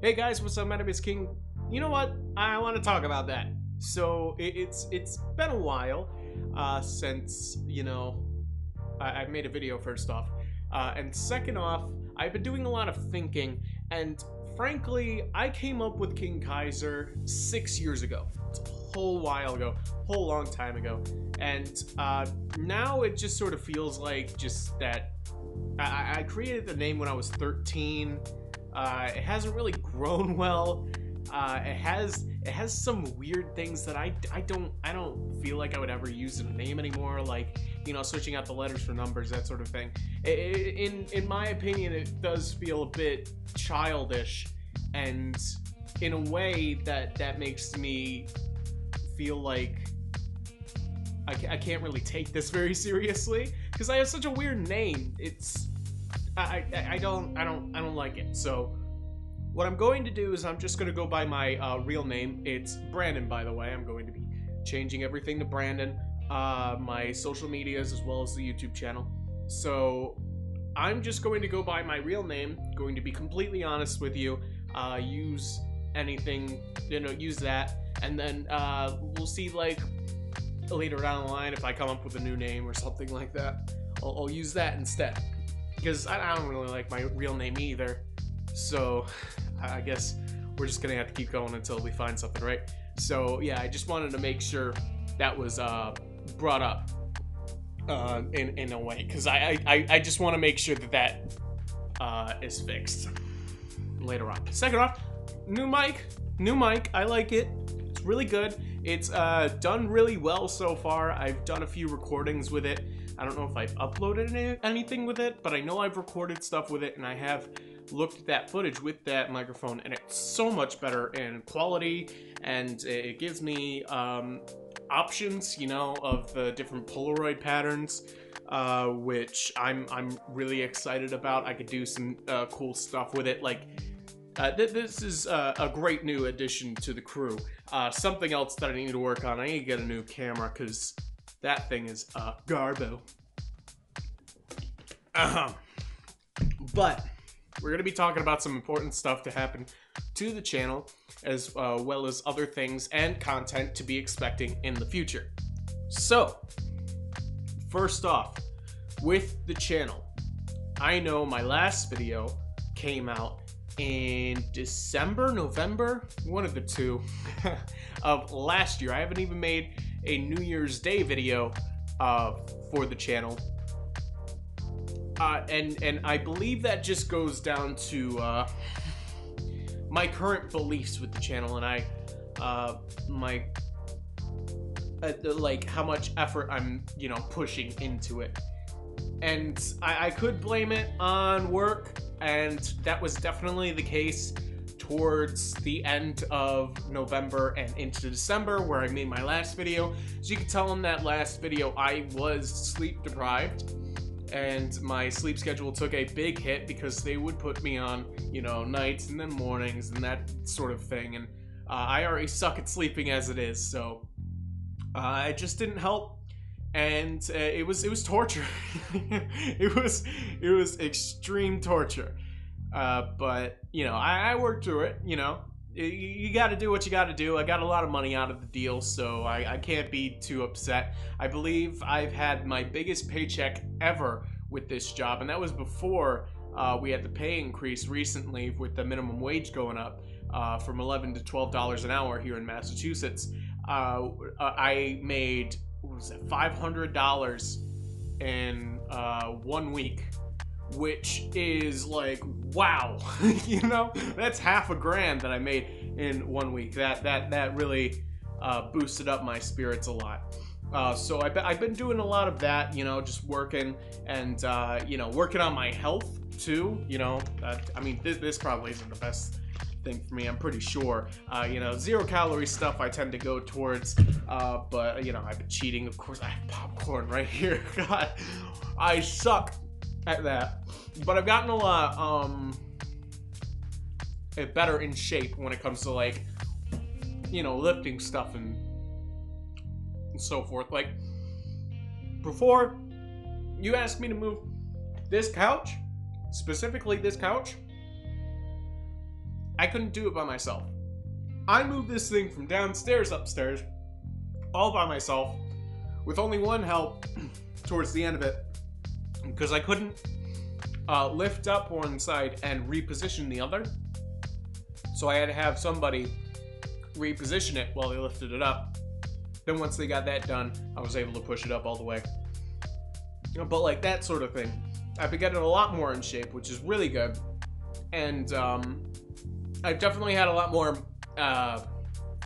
Hey guys, what's up? My name is King. You know what? I want to talk about that. So it's been a while since I made a video. First off, and second off, I've been doing a lot of thinking, and frankly, I came up with King Kaiser 6 years ago. It's a whole while ago, whole long time ago, and now it just sort of feels like just that I created the name when I was 13. It hasn't really grown well. It has some weird things that I don't feel like I would ever use in a name anymore, like searching out the letters for numbers, that sort of thing. In my opinion, it does feel a bit childish, and in a way that makes me feel like I can't really take this very seriously because I have such a weird name. I don't like it. So what I'm going to do is I'm just going to go by my real name. It's Brandon, by the way. I'm going to be changing everything to Brandon, my social medias as well as the YouTube channel. So I'm just going to go by my real name, going to be completely honest with you, use anything, use that, and then we'll see, like, later down the line if I come up with a new name or something like that. I'll use that instead, because I don't really like my real name either. So I guess we're just gonna have to keep going until we find something, right? So yeah, I just wanted to make sure that was brought up in a way, because I just want to make sure that is fixed later on. Second off, new mic. I like it. It's really good. It's done really well so far. I've done a few recordings with it. I don't know if I've uploaded anything with it, but I know I've recorded stuff with it, and I have looked at that footage with that microphone, and it's so much better in quality, and it gives me options, of the different Polaroid patterns, which I'm really excited about. I could do some cool stuff with it. Like, this is a great new addition to the crew. Something else that I need to work on, I need to get a new camera, because that thing is garbo. But we're going to be talking about some important stuff to happen to the channel, as well as other things and content to be expecting in the future. So, first off, with the channel, I know my last video came out in December, November, one of the two, of last year. I haven't even made a New Year's Day video for the channel. And I believe that just goes down to my current beliefs with the channel, and like how much effort I'm pushing into it. And I could blame it on work, and that was definitely the case towards the end of November and into December, where I made my last video. So you can tell in that last video I was sleep deprived, and my sleep schedule took a big hit because they would put me on, nights and then mornings and that sort of thing. And I already suck at sleeping as it is, so it just didn't help. And it was torture. it was extreme torture. But I worked through it. You got to do what you got to do. I got a lot of money out of the deal, so I can't be too upset. I believe I've had my biggest paycheck ever with this job, and that was before we had the pay increase recently with the minimum wage going up from $11 to $12 an hour here in Massachusetts. I made, what was it, $500 in 1 week, which is like, wow. That's half a grand that I made in 1 week. That really boosted up my spirits a lot. So I've been doing a lot of that, just working and working on my health too. I mean, this probably isn't the best thing for me, I'm pretty sure. 0 calorie stuff I tend to go towards, but I've been cheating. Of course, I have popcorn right here. God, I suck at that, but I've gotten a lot better in shape when it comes to, like, lifting stuff and so forth. Like, before you asked me to move this couch, specifically this couch, I couldn't do it by myself. I moved this thing from downstairs upstairs all by myself with only one help towards the end of it because I couldn't lift up one side and reposition the other. So I had to have somebody reposition it while they lifted it up. Then once they got that done, I was able to push it up all the way. But like that sort of thing. I've been getting a lot more in shape, which is really good. And I've definitely had a lot more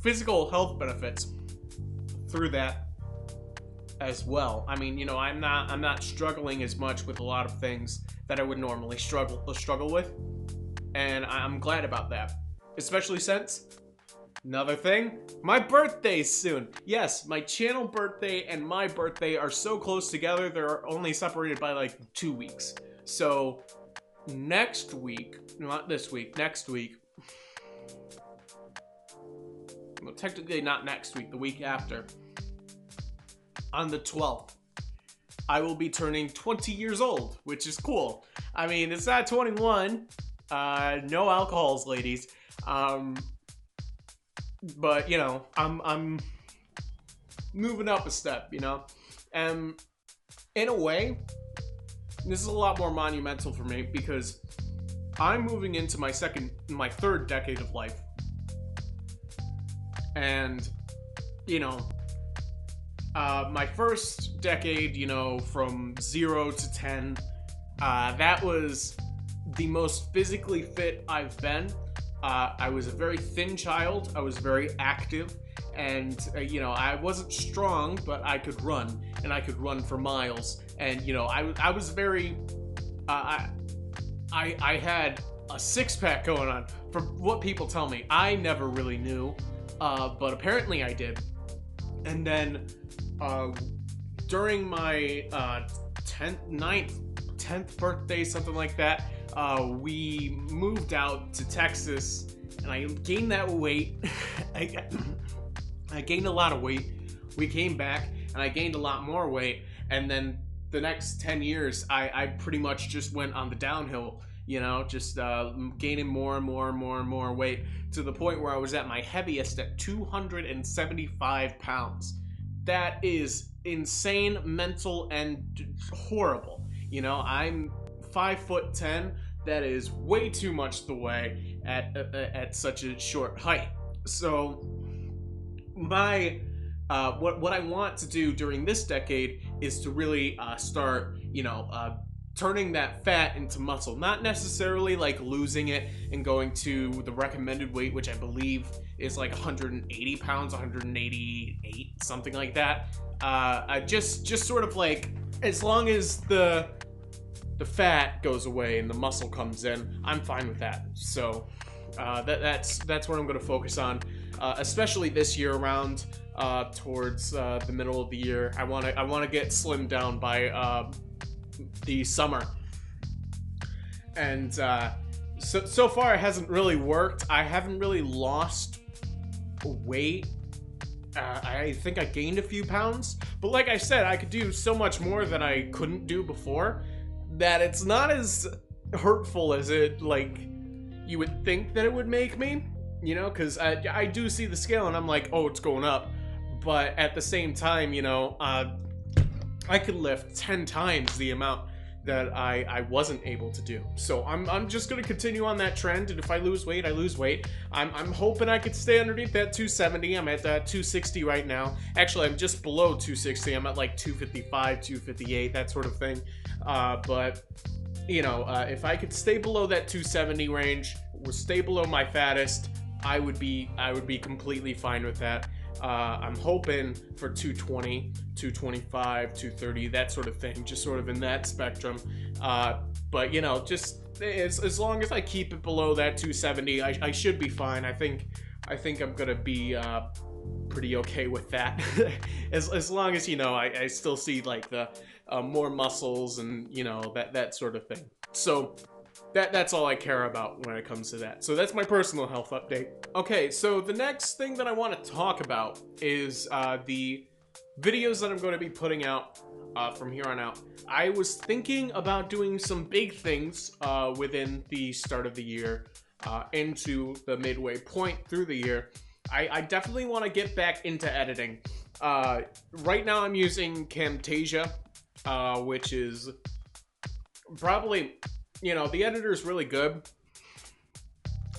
physical health benefits through that as well. I mean, you know, I'm not struggling as much with a lot of things that I would normally struggle with. And I'm glad about that. Especially since, another thing, my birthday's soon. Yes, my channel birthday and my birthday are so close together, they're only separated by like 2 weeks. So, next week, not this week, next week, well, technically not next week, the week after, on the 12th, I will be turning 20 years old, which is cool. I mean, it's not 21, no alcohols, ladies. But you know, I'm moving up a step, you know, and in a way, this is a lot more monumental for me because I'm moving into my third decade of life, and you know, my first decade, you know, from 0 to 10, that was the most physically fit I've been. I was a very thin child, I was very active, and, you know, I wasn't strong, but I could run, and I could run for miles, and, you know, I was very, I had a six-pack going on, from what people tell me. I never really knew, but apparently I did. And then, during my 10th birthday, something like that, we moved out to Texas, and I gained that weight. I gained a lot of weight. We came back, and I gained a lot more weight, and then the next 10 years, I pretty much just went on the downhill, you know, just gaining more and more and more and more weight, to the point where I was at my heaviest at 275 pounds. That is insane, mental, and horrible. You know, I'm 5'10". That is way too much to weigh at such a short height. So my what I want to do during this decade is to really start, you know, turning that fat into muscle. Not necessarily like losing it and going to the recommended weight, which I believe is like 180 pounds, 188, something like that. I just sort of like, as long as the fat goes away and the muscle comes in, I'm fine with that. So that's what I'm going to focus on, especially this year around, towards the middle of the year. I want to get slimmed down by the summer, and so far it hasn't really worked. I haven't really lost weight. I think I gained a few pounds, but like I said, I could do so much more that I couldn't do before, that it's not as hurtful as it, like, you would think that it would make me, you know, because I do see the scale and I'm like, oh, it's going up, but at the same time, you know, I could lift 10 times the amount that I wasn't able to do. So I'm just gonna continue on that trend, and if I lose weight, I lose weight. I'm hoping I could stay underneath that 270. I'm at 260 right now. Actually, I'm just below 260. I'm at like 255, 258, that sort of thing. But you know, if I could stay below that 270 range, or stay below my fattest, I would be completely fine with that. I'm hoping for 220, 225, 230, that sort of thing, just sort of in that spectrum. But you know, just as long as I keep it below that 270, I should be fine. I think I'm gonna be pretty okay with that. as long as, you know, I still see like the more muscles and, you know, that sort of thing. So that's all I care about when it comes to that. So that's my personal health update. Okay, so the next thing that I want to talk about is the videos that I'm going to be putting out from here on out. I was thinking about doing some big things within the start of the year. into the midway point through the year, I definitely want to get back into editing. Right now I'm using Camtasia, which is probably, you know, the editor is really good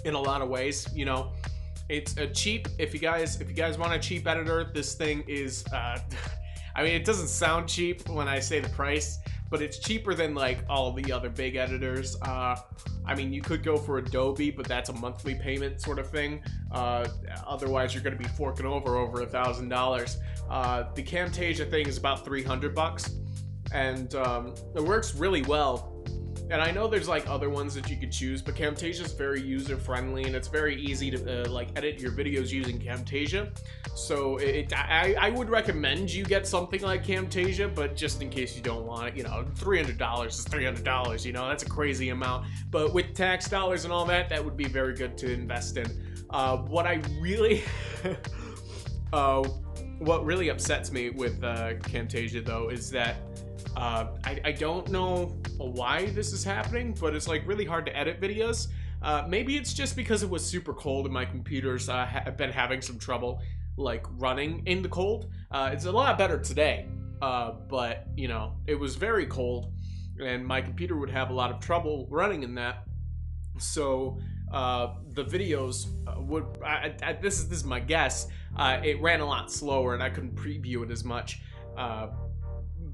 in a lot of ways. You know, it's a cheap, if you guys want a cheap editor, this thing is I mean, it doesn't sound cheap when I say the price, but it's cheaper than like all the other big editors. I mean, you could go for Adobe, but that's a monthly payment sort of thing. Otherwise, you're going to be forking over $1,000. The Camtasia thing is about $300, and it works really well. And I know there's like other ones that you could choose, but Camtasia is very user friendly, and it's very easy to like edit your videos using Camtasia. So I would recommend you get something like Camtasia, but just in case you don't want it, you know, $300 is $300, you know, that's a crazy amount. But with tax dollars and all that, that would be very good to invest in. What I really, what really upsets me with Camtasia though is that I don't know why this is happening, but it's like really hard to edit videos. Maybe it's just because it was super cold and my computers have been having some trouble like running in the cold. It's a lot better today, but you know, it was very cold and my computer would have a lot of trouble running in that. So the videos would, this is my guess, it ran a lot slower and I couldn't preview it as much.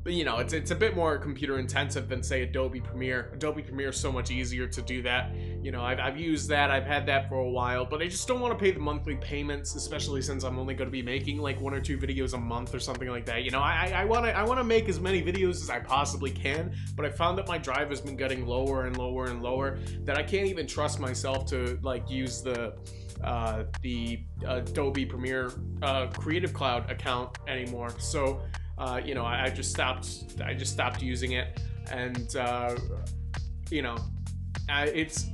But you know, it's a bit more computer intensive than say Adobe Premiere. Adobe Premiere is so much easier to do that. You know, I've used that, I've had that for a while, but I just don't want to pay the monthly payments, especially since I'm only going to be making like 1 or 2 videos a month or something like that. You know, I want to make as many videos as I possibly can, but I found that my drive has been getting lower and lower and lower, that I can't even trust myself to like use the Adobe Premiere Creative Cloud account anymore. So you know, I just stopped using it, and you know, it's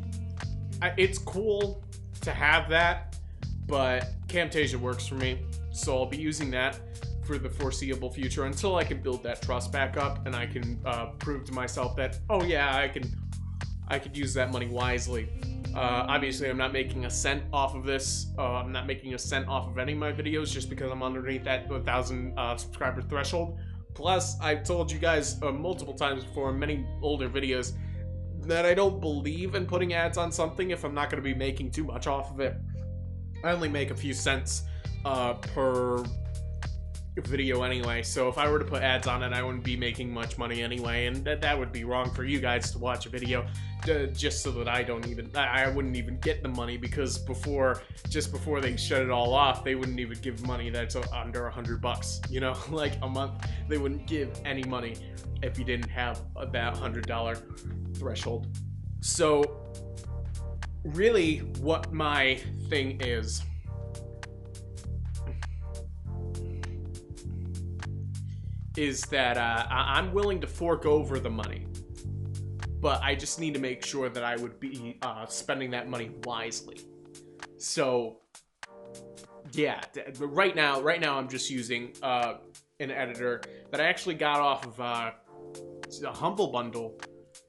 cool to have that, but Camtasia works for me, so I'll be using that for the foreseeable future until I can build that trust back up and I can prove to myself that, oh yeah, I could use that money wisely. Obviously, I'm not making a cent off of this. I'm not making a cent off of any of my videos just because I'm underneath that 1,000 subscriber threshold. Plus, I've told you guys multiple times before in many older videos that I don't believe in putting ads on something if I'm not going to be making too much off of it. I only make a few cents per video anyway, so if I were to put ads on it, I wouldn't be making much money anyway, and that would be wrong for you guys to watch a video just so that I wouldn't even get the money, because just before they shut it all off, they wouldn't even give money that's under $100, you know, like a month. They wouldn't give any money if you didn't have that $100 threshold. So really what my thing is that I'm willing to fork over the money, but I just need to make sure that I would be spending that money wisely. So yeah, right now I'm just using an editor that I actually got off of a Humble Bundle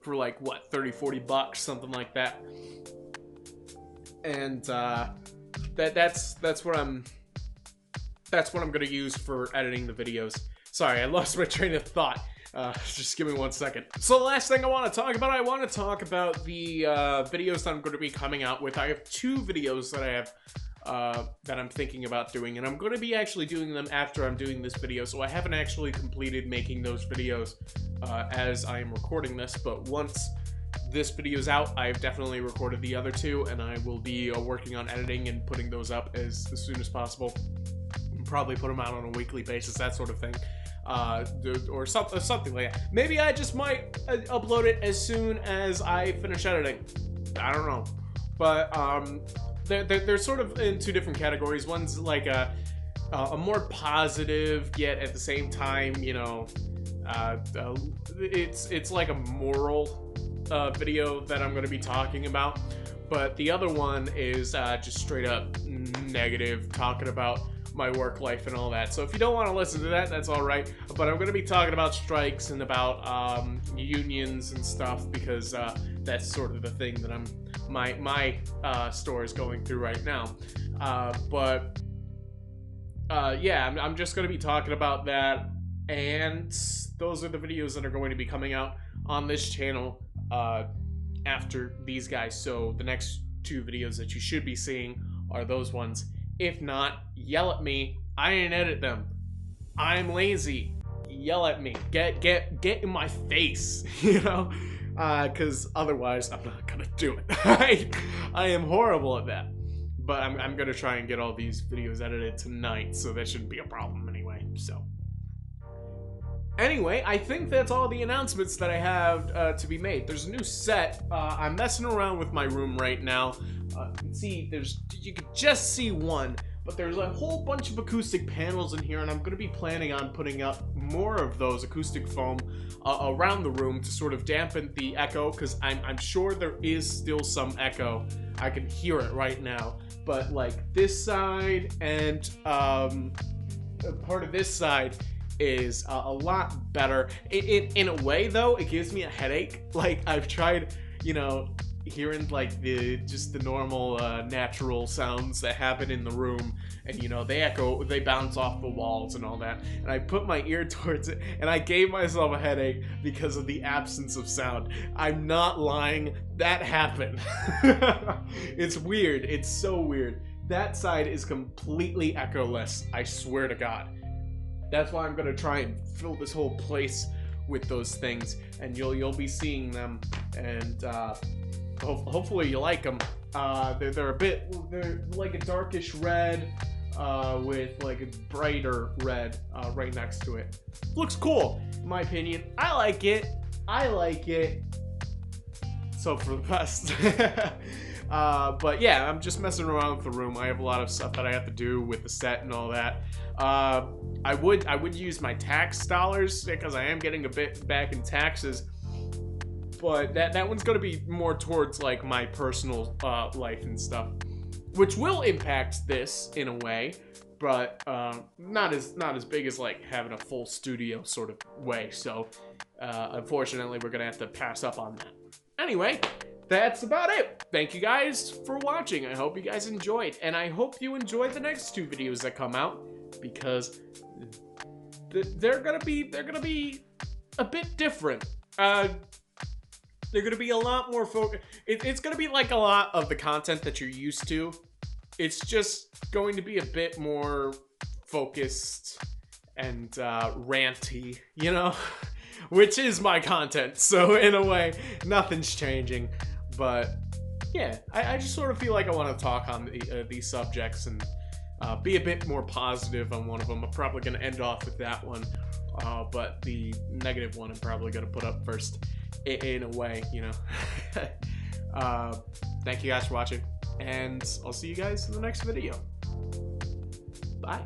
for like what, $30-40, something like that. And that's what I'm gonna use for editing the videos. Sorry, I lost my train of thought. Just give me 1 second. So the last thing I want to talk about, the videos that I'm going to be coming out with. I have 2 videos that I have that I'm thinking about doing, and I'm going to be actually doing them after I'm doing this video. So I haven't actually completed making those videos as I am recording this, but once this video's out, I've definitely recorded the other 2, and I will be working on editing and putting those up as soon as possible. Probably put them out on a weekly basis, that sort of thing. Or something like that. Maybe I just might upload it as soon as I finish editing. I don't know. But they're sort of in 2 different categories. One's like a more positive, yet at the same time, you know, it's like a moral video that I'm going to be talking about. But the other one is just straight up negative, talking about my work life and all that. So if you don't want to listen to that, that's all right. But I'm going to be talking about strikes and about unions and stuff, because that's sort of the thing that my store is going through right now. Yeah, I'm just going to be talking about that, and those are the videos that are going to be coming out on this channel after these guys. So the next 2 videos that you should be seeing are those ones. If not, yell at me. I didn't edit them. I'm lazy. Yell at me. Get in my face, you know? Because otherwise I'm not gonna do it. I am horrible at that. But I'm gonna try and get all these videos edited tonight, so that shouldn't be a problem anyway. So anyway, I think that's all the announcements that I have to be made. There's a new set. I'm messing around with my room right now. See, you could just see one, but there's a whole bunch of acoustic panels in here, and I'm going to be planning on putting up more of those acoustic foam around the room to sort of dampen the echo, because I'm sure there is still some echo. I can hear it right now, but like this side and part of this side is a lot better. In a way, though, it gives me a headache. Like, I've tried, you know, hearing like just the normal natural sounds that happen in the room, and you know, they echo, they bounce off the walls and all that, and I put my ear towards it, and I gave myself a headache because of the absence of sound. I'm not lying, that happened. It's weird, it's so weird. That side is completely echoless, I swear to God. That's why I'm gonna try and fill this whole place with those things, and you'll be seeing them, and hopefully you like them. They're like a darkish red with like a brighter red right next to it. Looks cool, in my opinion. I like it. So for the best. But yeah, I'm just messing around with the room. I have a lot of stuff that I have to do with the set and all that. I would use my tax dollars, because I am getting a bit back in taxes, but that one's gonna be more towards like my personal life and stuff, which will impact this in a way, but not as big as like having a full studio sort of way. So unfortunately, we're gonna have to pass up on that. Anyway, that's about it. Thank you guys for watching. I hope you guys enjoyed, and I hope you enjoy the next 2 videos that come out, because they're gonna be a bit different. They're gonna be a lot more focused. It's gonna be like a lot of the content that you're used to. It's just going to be a bit more focused and ranty, you know, which is my content. So in a way, nothing's changing. But yeah, I just sort of feel like I want to talk on these subjects and be a bit more positive on one of them. I'm probably gonna end off with that one, but the negative one I'm probably gonna put up first. In a way, you know. Thank you guys for watching, and I'll see you guys in the next video. Bye.